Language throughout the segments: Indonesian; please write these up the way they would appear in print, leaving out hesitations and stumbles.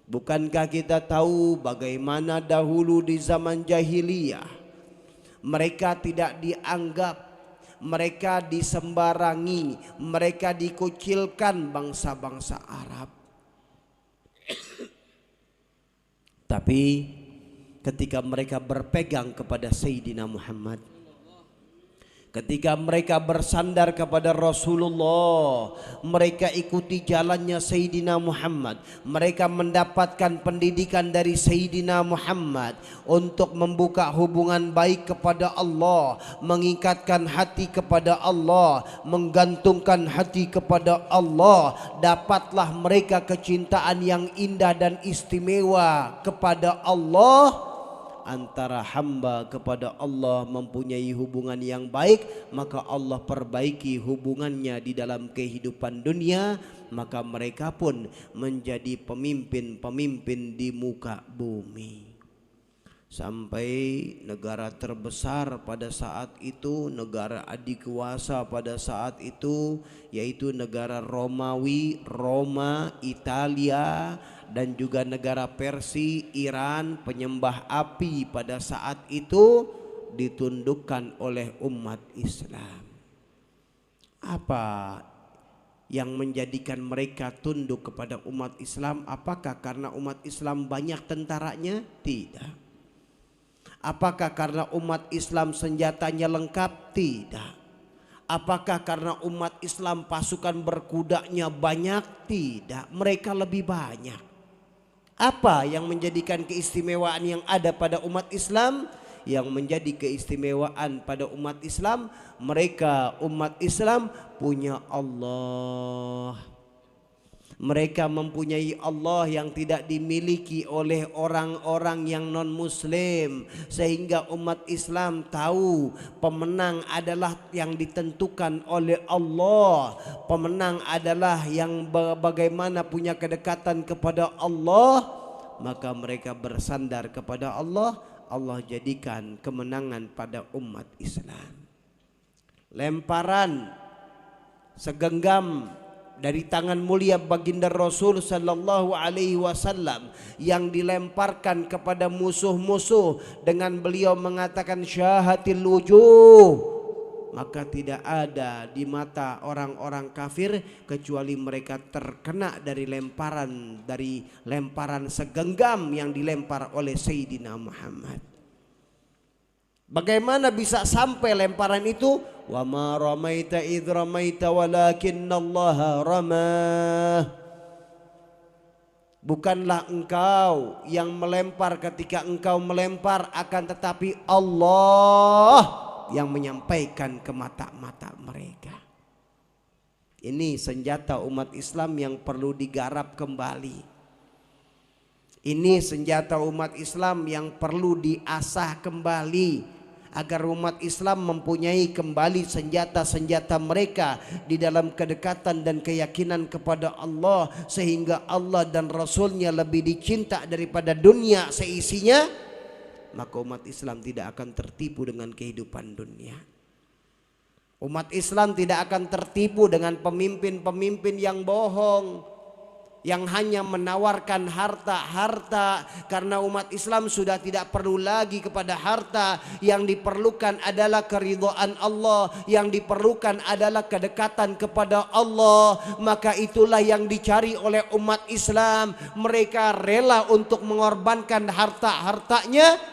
Bukankah kita tahu bagaimana dahulu di zaman jahiliyah mereka tidak dianggap, mereka disembarangi, mereka dikucilkan bangsa-bangsa Arab. Tapi ketika mereka berpegang kepada Sayyidina Muhammad, ketika mereka bersandar kepada Rasulullah, mereka ikuti jalannya Sayyidina Muhammad, mereka mendapatkan pendidikan dari Sayyidina Muhammad untuk membuka hubungan baik kepada Allah, mengikatkan hati kepada Allah, menggantungkan hati kepada Allah. Dapatlah mereka kecintaan yang indah dan istimewa kepada Allah. Antara hamba kepada Allah mempunyai hubungan yang baik, maka Allah perbaiki hubungannya di dalam kehidupan dunia, maka mereka pun menjadi pemimpin-pemimpin di muka bumi. Sampai negara terbesar pada saat itu, negara adikuasa pada saat itu, yaitu negara Romawi, Roma, Italia, dan juga negara Persia, Iran, penyembah api pada saat itu ditundukkan oleh umat Islam. Apa yang menjadikan mereka tunduk kepada umat Islam? Apakah karena umat Islam banyak tentaranya? Tidak. Apakah karena umat Islam senjatanya lengkap? Tidak. Apakah karena umat Islam pasukan berkudanya banyak? Tidak. Mereka lebih banyak. Apa yang menjadikan keistimewaan yang ada pada umat Islam? Yang menjadi keistimewaan pada umat Islam, mereka umat Islam punya Allah. Mereka mempunyai Allah yang tidak dimiliki oleh orang-orang yang non-muslim, sehingga umat Islam tahu pemenang adalah yang ditentukan oleh Allah. Pemenang adalah yang bagaimana punya kedekatan kepada Allah, maka mereka bersandar kepada Allah. Allah jadikan kemenangan pada umat Islam. Lemparan segenggam dari tangan mulia baginda Rasul sallallahu alaihi wasallam yang dilemparkan kepada musuh-musuh dengan beliau mengatakan syahatil wujuh, maka tidak ada di mata orang-orang kafir kecuali mereka terkena dari lemparan segenggam yang dilempar oleh Sayyidina Muhammad. Bagaimana bisa sampai lemparan itu? Wa ma ramaita idh ramaita walakinallaha ramah. Bukanlah engkau yang melempar ketika engkau melempar, akan tetapi Allah yang menyampaikan ke mata-mata mereka. Ini senjata umat Islam yang perlu digarap kembali. Ini senjata umat Islam yang perlu diasah kembali, agar umat Islam mempunyai kembali senjata-senjata mereka di dalam kedekatan dan keyakinan kepada Allah, sehingga Allah dan Rasulnya lebih dicinta daripada dunia seisinya. Maka umat Islam tidak akan tertipu dengan kehidupan dunia. Umat Islam tidak akan tertipu dengan pemimpin-pemimpin yang bohong, yang hanya menawarkan harta-harta, karena umat Islam sudah tidak perlu lagi kepada harta. Yang diperlukan adalah keridhaan Allah, yang diperlukan adalah kedekatan kepada Allah. Maka itulah yang dicari oleh umat Islam. Mereka rela untuk mengorbankan harta-hartanya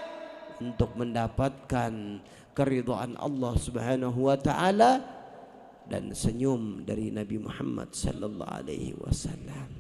untuk mendapatkan keridhaan Allah Subhanahu wa taala dan senyum dari Nabi Muhammad sallallahu alaihi wasallam.